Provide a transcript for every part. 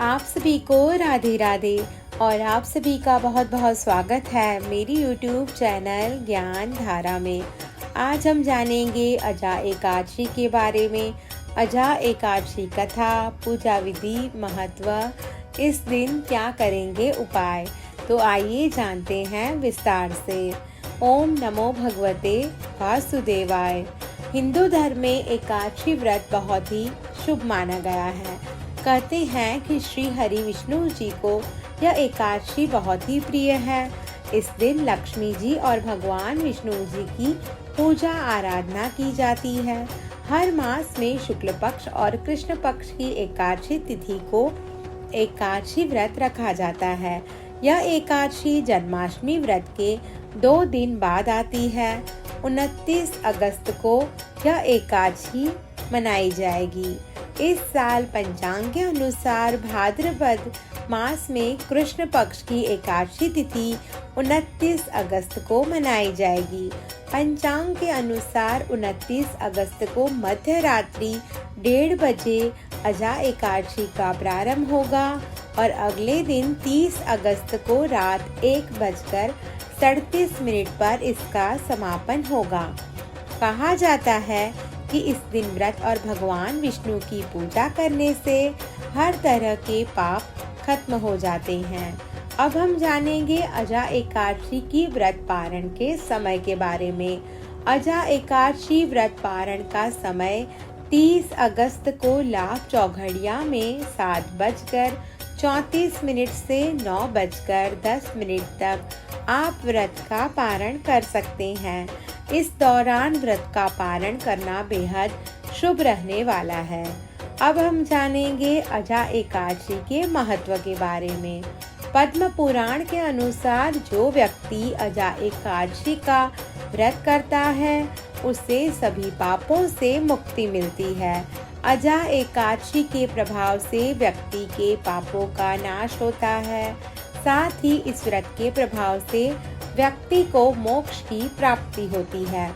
आप सभी को राधे राधे और आप सभी का बहुत बहुत स्वागत है मेरी YouTube चैनल ज्ञान धारा में। आज हम जानेंगे अजा एकादशी के बारे में। अजा एकादशी कथा, पूजा विधि, महत्व, इस दिन क्या करेंगे उपाय, तो आइए जानते हैं विस्तार से। ओम नमो भगवते वासुदेवाय। हिंदू धर्म में एकादशी व्रत बहुत ही शुभ माना गया है। कहते हैं कि श्री हरि विष्णु जी को यह एकादशी बहुत ही प्रिय है। इस दिन लक्ष्मी जी और भगवान विष्णु जी की पूजा आराधना की जाती है। हर मास में शुक्ल पक्ष और कृष्ण पक्ष की एकादशी तिथि को एकादशी व्रत रखा जाता है। यह एकादशी जन्माष्टमी व्रत के 2 दिन बाद आती है। 29 अगस्त को यह एकादशी मनाई जाएगी। इस साल पंचांग के अनुसार भाद्रपद मास में कृष्ण पक्ष की एकादशी तिथि 29 अगस्त को मनाई जाएगी। पंचांग के अनुसार 29 अगस्त को मध्य रात्रि 1:30 बजे अजा एकादशी का प्रारंभ होगा और अगले दिन 30 अगस्त को रात 1:37 पर इसका समापन होगा। कहा जाता है कि इस दिन व्रत और भगवान विष्णु की पूजा करने से हर तरह के पाप खत्म हो जाते हैं। अब हम जानेंगे अजा एकादशी की व्रत पारण के समय के बारे में। अजा एकादशी व्रत पारण का समय 30 अगस्त को लाभ चौघड़िया में 7:34 से 9:10 तक आप व्रत का पारण कर सकते हैं। इस दौरान व्रत का पारण करना बेहद शुभ रहने वाला है। अब हम जानेंगे अजा एकादशी के महत्व के बारे में। पद्म पुराण के अनुसार जो व्यक्ति अजा एकादशी का व्रत करता है उसे सभी पापों से मुक्ति मिलती है। अजा एकादशी के प्रभाव से व्यक्ति के पापों का नाश होता है। साथ ही इस व्रत के प्रभाव से व्यक्ति को मोक्ष की प्राप्ति होती है।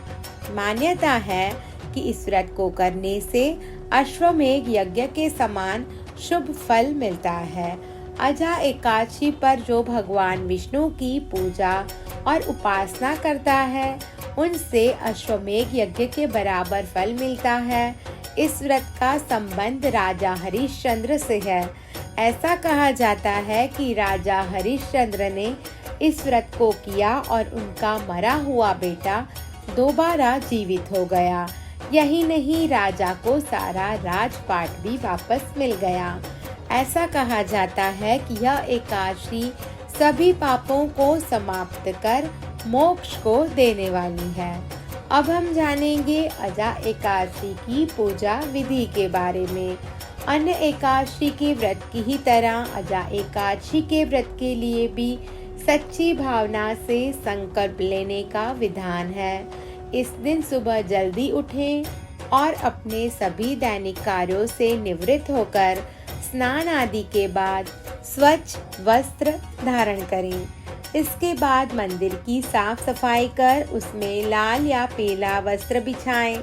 मान्यता है कि इस व्रत को करने से अश्वमेध यज्ञ के समान शुभ फल मिलता है। अजा एकादशी पर जो भगवान विष्णु की पूजा और उपासना करता है उनसे अश्वमेध यज्ञ के बराबर फल मिलता है। इस व्रत का संबंध राजा हरिश्चंद्र से है। ऐसा कहा जाता है कि राजा हरिश्चंद्र ने इस व्रत को किया और उनका मरा हुआ बेटा दोबारा जीवित हो गया। यही नहीं, राजा को सारा राजपाट भी वापस मिल गया। ऐसा कहा जाता है कि यह एकादशी सभी पापों को समाप्त कर मोक्ष को देने वाली है। अब हम जानेंगे अजा एकादशी की पूजा विधि के बारे में। अन्य एकादशी के व्रत की ही तरह अजा एकादशी के व्रत के लिए भी सच्ची भावना से संकल्प लेने का विधान है। इस दिन सुबह जल्दी उठें और अपने सभी दैनिक कार्यों से निवृत्त होकर स्नान आदि के बाद स्वच्छ वस्त्र धारण करें। इसके बाद मंदिर की साफ सफाई कर उसमें लाल या पीला वस्त्र बिछाएं।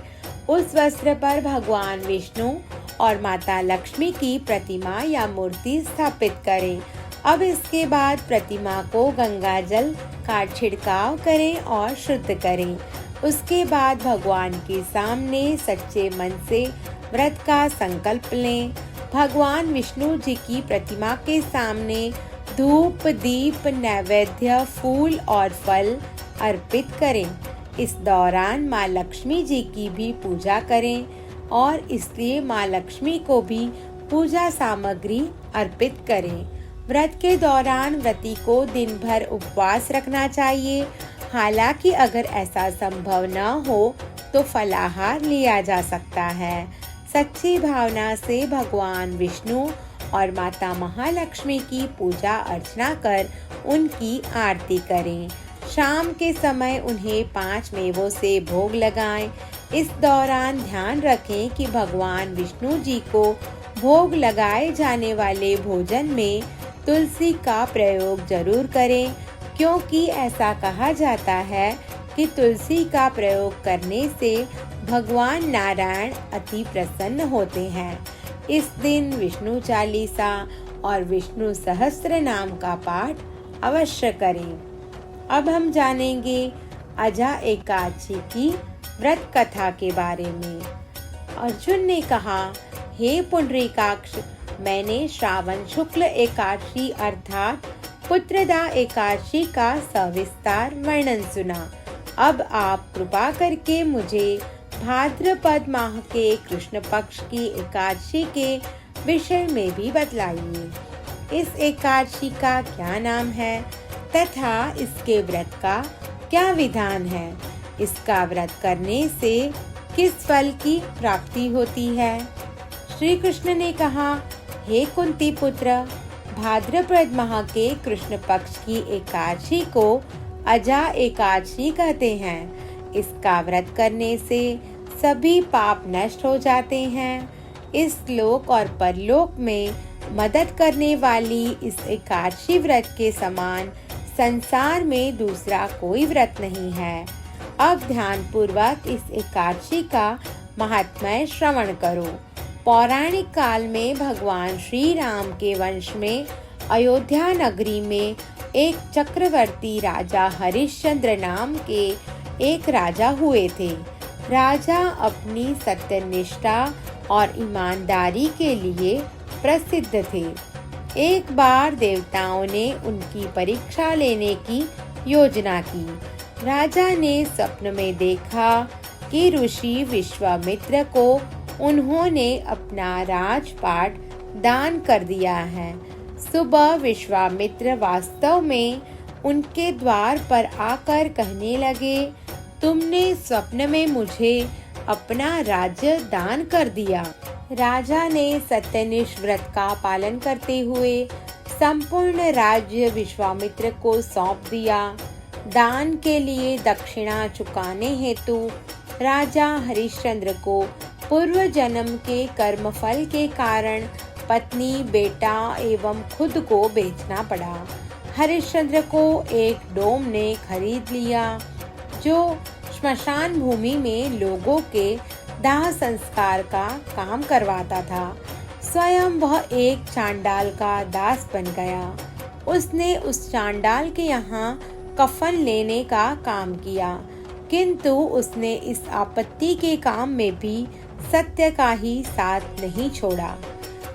उस वस्त्र पर भगवान विष्णु और माता लक्ष्मी की प्रतिमा या मूर्ति स्थापित करें। अब इसके बाद प्रतिमा को गंगा जल का छिड़काव करें और शुद्ध करें। उसके बाद भगवान के सामने सच्चे मन से व्रत का संकल्प लें। भगवान विष्णु जी की प्रतिमा के सामने धूप, दीप, नैवेद्य, फूल और फल अर्पित करें। इस दौरान माँ लक्ष्मी जी की भी पूजा करें और इसलिए माँ लक्ष्मी को भी पूजा सामग्री अर्पित करें। व्रत के दौरान व्रती को दिन भर उपवास रखना चाहिए। हालांकि अगर ऐसा संभव न हो तो फलाहार लिया जा सकता है। सच्ची भावना से भगवान विष्णु और माता महालक्ष्मी की पूजा अर्चना कर उनकी आरती करें। शाम के समय उन्हें 5 मेवों से भोग लगाएं। इस दौरान ध्यान रखें कि भगवान विष्णु जी को भोग लगाए जाने वाले भोजन में तुलसी का प्रयोग जरूर करें, क्योंकि ऐसा कहा जाता है कि तुलसी का प्रयोग करने से भगवान नारायण अति प्रसन्न होते हैं। इस दिन विष्णु चालीसा और विष्णु सहस्त्र नाम का पाठ अवश्य करें। अब हम जानेंगे अजा एकादशी की व्रत कथा के बारे में। अर्जुन ने कहा, हे पुंडरीकाक्ष, मैंने श्रावण शुक्ल एकादशी अर्थात पुत्रदा एकादशी का सविस्तार वर्णन सुना। अब आप कृपा करके मुझे भाद्रपद माह के कृष्ण पक्ष की एकादशी के विषय में भी बतलाइए। इस एकादशी का क्या नाम है तथा इसके व्रत का क्या विधान है? इसका व्रत करने से किस फल की प्राप्ति होती है? श्री कृष्ण ने कहा, हे कुंती पुत्र, भाद्रपद माह के कृष्ण पक्ष की एकादशी को अजा एकादशी कहते हैं। इसका व्रत करने से सभी पाप नष्ट हो जाते हैं। इस लोक और परलोक में मदद करने वाली इस एकादशी व्रत के समान संसार में दूसरा कोई व्रत नहीं है। अब ध्यान पूर्वक इस एकादशी का महात्म्य श्रवण करो। पौराणिक काल में भगवान श्री राम के वंश में अयोध्या नगरी में एक चक्रवर्ती राजा हरिश्चंद्र नाम के एक राजा हुए थे। राजा अपनी सत्यनिष्ठा और ईमानदारी के लिए प्रसिद्ध थे। एक बार देवताओं ने उनकी परीक्षा लेने की योजना की। राजा ने स्वप्न में देखा कि ऋषि विश्वामित्र को उन्होंने अपना राजपाट दान कर दिया है। सुबह विश्वामित्र वास्तव में उनके द्वार पर आकर कहने लगे, तुमने स्वप्न में मुझे अपना राज्य दान कर दिया। राजा ने सत्यनिष्ठ व्रत का पालन करते हुए संपूर्ण राज्य विश्वामित्र को सौंप दिया। दान के लिए दक्षिणा चुकाने हेतु राजा हरिश्चंद्र को पूर्व जन्म के कर्मफल के कारण पत्नी, बेटा एवं खुद को बेचना पड़ा। हरिश्चंद्र को एक डोम ने खरीद लिया जो श्मशान भूमि में लोगों के दाह संस्कार का काम करवाता था। स्वयं वह एक चांडाल का दास बन गया। उसने उस चांडाल के यहाँ कफन लेने का काम किया, किंतु उसने इस आपत्ति के काम में भी सत्य का ही साथ नहीं छोड़ा।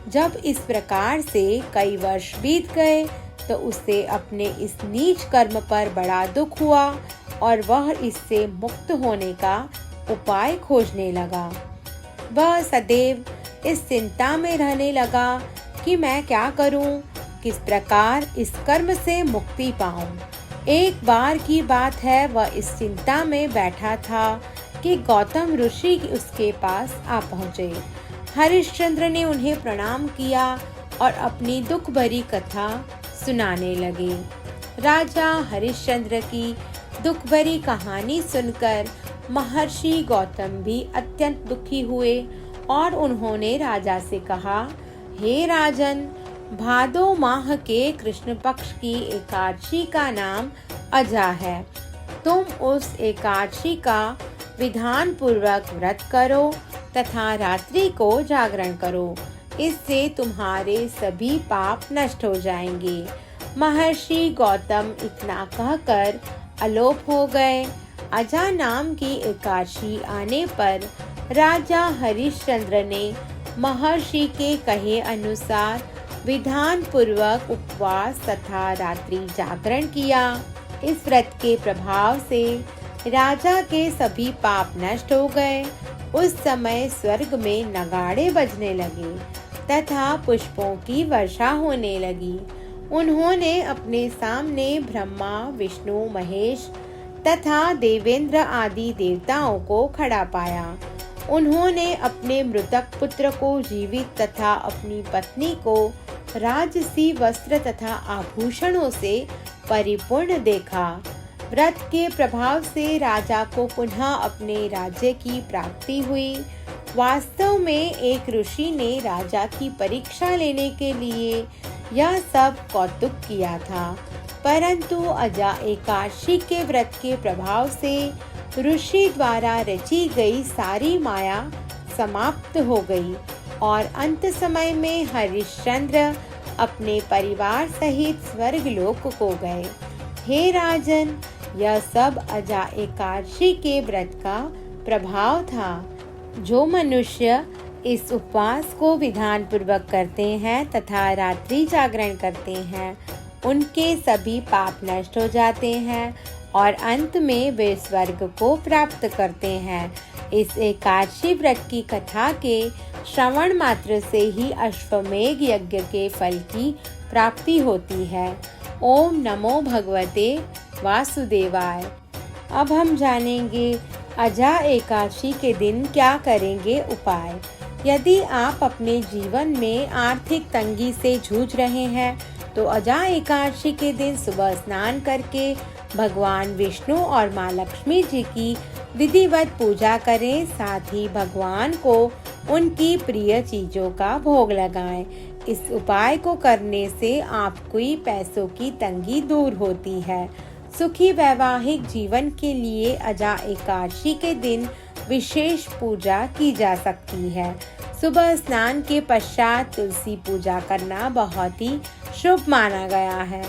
जब इस प्रकार से कई वर्ष बीत गए तो उसे अपने इस नीच कर्म पर बड़ा दुख हुआ और वह इससे मुक्त होने का उपाय खोजने लगा। वह सदैव इस चिंता में रहने लगा कि मैं क्या करूं, किस प्रकार इस कर्म से मुक्ति पाऊं। एक बार की बात है, वह इस चिंता में बैठा था कि गौतम ऋषि उसके पास आ पहुँचे। हरिश्चंद्र ने उन्हें प्रणाम किया और अपनी दुख भरी कथा सुनाने लगे। राजा हरिश्चंद्र की दुख भरी कहानी सुनकर महर्षि गौतम भी अत्यंत दुखी हुए और उन्होंने राजा से कहा, हे राजन, भादो माह के कृष्ण पक्ष की एकादशी का नाम अजा है। तुम उस एकादशी का विधान पूर्वक व्रत करो तथा रात्रि को जागरण करो। इससे तुम्हारे सभी पाप नष्ट हो जाएंगे। महर्षि गौतम इतना कहकर अलोप हो गए। अजा नाम की एकादशी आने पर राजा हरिश्चंद्र ने महर्षि के कहे अनुसार विधान पूर्वक उपवास तथा रात्रि जागरण किया। इस व्रत के प्रभाव से राजा के सभी पाप नष्ट हो गए। उस समय स्वर्ग में नगाड़े बजने लगे तथा पुष्पों की वर्षा होने लगी। उन्होंने अपने सामने ब्रह्मा, विष्णु, महेश तथा देवेंद्र आदि देवताओं को खड़ा पाया। उन्होंने अपने मृतक पुत्र को जीवित तथा अपनी पत्नी को राजसी वस्त्र तथा आभूषणों से परिपूर्ण देखा। व्रत के प्रभाव से राजा को पुनः अपने राज्य की प्राप्ति हुई। वास्तव में एक ऋषि ने राजा की परीक्षा लेने के लिए यह सब कौतुक किया था, परंतु अजा एकादशी के व्रत के प्रभाव से ऋषि द्वारा रची गई सारी माया समाप्त हो गई और अंत समय में हरिश्चंद्र अपने परिवार सहित स्वर्गलोक को गए। हे राजन, यह सब अजा एकादशी के व्रत का प्रभाव था। जो मनुष्य इस उपवास को विधान पूर्वक करते हैं तथा रात्रि जागरण करते हैं, उनके सभी पाप नष्ट हो जाते हैं और अंत में वे स्वर्ग को प्राप्त करते हैं। इस एकादशी व्रत की कथा के श्रवण मात्र से ही अश्वमेध यज्ञ के फल की प्राप्ति होती है। ओम नमो भगवते वासुदेवाय। अब हम जानेंगे अजा एकादशी के दिन क्या करेंगे उपाय। यदि आप अपने जीवन में आर्थिक तंगी से जूझ रहे हैं तो अजा एकादशी के दिन सुबह स्नान करके भगवान विष्णु और माँ लक्ष्मी जी की विधिवत पूजा करें। साथ ही भगवान को उनकी प्रिय चीजों का भोग लगाएं। इस उपाय को करने से आपकी पैसों की तंगी दूर होती है। सुखी वैवाहिक जीवन के लिए अजा एकादशी के दिन विशेष पूजा की जा सकती है। सुबह स्नान के पश्चात तुलसी पूजा करना बहुत ही शुभ माना गया है।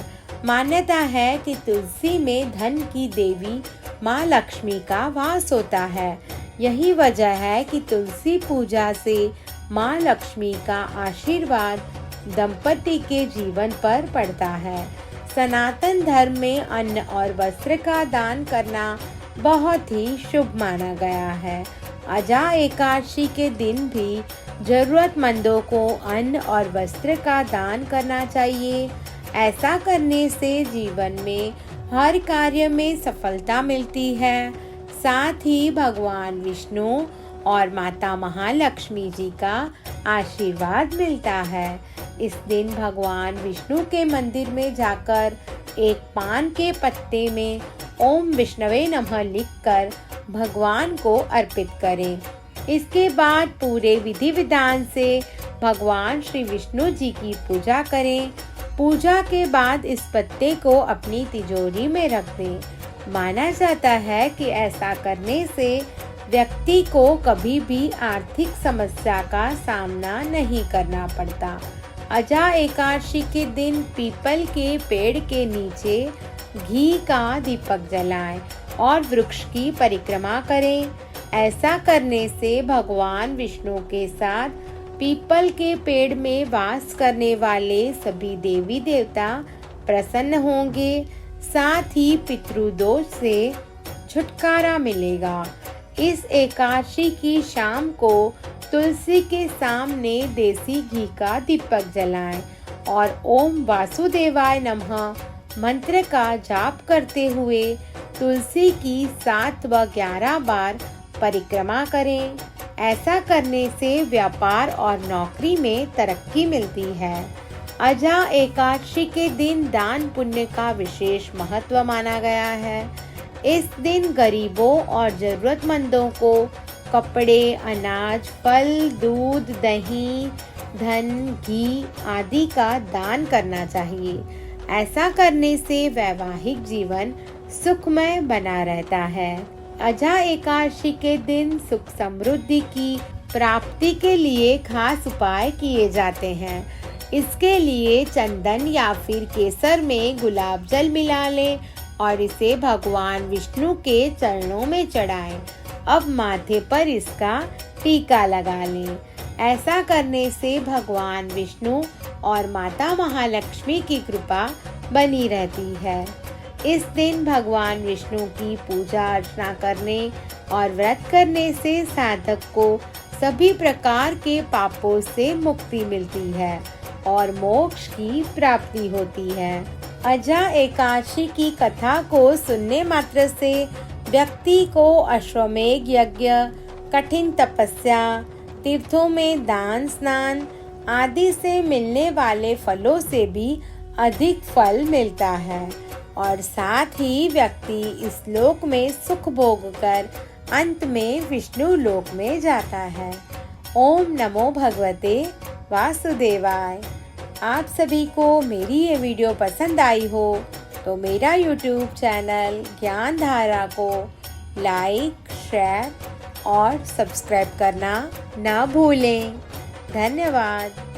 मान्यता है कि तुलसी में धन की देवी माँ लक्ष्मी का वास होता है। यही वजह है कि तुलसी पूजा से माँ लक्ष्मी का आशीर्वाद दंपति के जीवन पर पड़ता है। सनातन धर्म में अन्न और वस्त्र का दान करना बहुत ही शुभ माना गया है। अजा एकादशी के दिन भी जरूरतमंदों को अन्न और वस्त्र का दान करना चाहिए। ऐसा करने से जीवन में हर कार्य में सफलता मिलती है। साथ ही भगवान विष्णु और माता महालक्ष्मी जी का आशीर्वाद मिलता है। इस दिन भगवान विष्णु के मंदिर में जाकर एक पान के पत्ते में ओम विष्णवे नमः लिखकर भगवान को अर्पित करें। इसके बाद पूरे विधि विधान से भगवान श्री विष्णु जी की पूजा करें। पूजा के बाद इस पत्ते को अपनी तिजोरी में रख दें। माना जाता है कि ऐसा करने से व्यक्ति को कभी भी आर्थिक समस्या का सामना नहीं करना पड़ता। अजा एकादशी के दिन पीपल के पेड़ के नीचे घी का दीपक जलाएं और वृक्ष की परिक्रमा करें। ऐसा करने से भगवान विष्णु के साथ पीपल के पेड़ में वास करने वाले सभी देवी देवता प्रसन्न होंगे। साथ ही पितृदोष से छुटकारा मिलेगा। इस एकादशी की शाम को तुलसी के सामने देसी घी का दीपक जलाएं और ओम वासुदेवाय नमः मंत्र का जाप करते हुए तुलसी की 7 व 11 बार परिक्रमा करें। ऐसा करने से व्यापार और नौकरी में तरक्की मिलती है। अजा एकादशी के दिन दान पुण्य का विशेष महत्व माना गया है। इस दिन गरीबों और जरूरतमंदों को कपड़े, अनाज, फल, दूध, दही, धन, घी आदि का दान करना चाहिए। ऐसा करने से वैवाहिक जीवन सुखमय बना रहता है। अजा एकादशी के दिन सुख समृद्धि की प्राप्ति के लिए खास उपाय किए जाते हैं। इसके लिए चंदन या फिर केसर में गुलाब जल मिला लें और इसे भगवान विष्णु के चरणों में चढ़ाएं। अब माथे पर इसका टीका लगा लें। ऐसा करने से भगवान विष्णु और माता महालक्ष्मी की कृपा बनी रहती है। इस दिन भगवान विष्णु की पूजा अर्चना करने और व्रत करने से साधक को सभी प्रकार के पापों से मुक्ति मिलती है और मोक्ष की प्राप्ति होती है। अजा एकादशी की कथा को सुनने मात्र से व्यक्ति को अश्वमेध यज्ञ, कठिन तपस्या, तीर्थों में दान स्नान आदि से मिलने वाले फलों से भी अधिक फल मिलता है और साथ ही व्यक्ति इस लोक में सुख भोग कर अंत में विष्णु लोक में जाता है। ओम नमो भगवते वासुदेवाय। आप सभी को मेरी ये वीडियो पसंद आई हो तो मेरा YouTube चैनल ज्ञान धारा को लाइक, शेयर और सब्सक्राइब करना ना भूलें। धन्यवाद।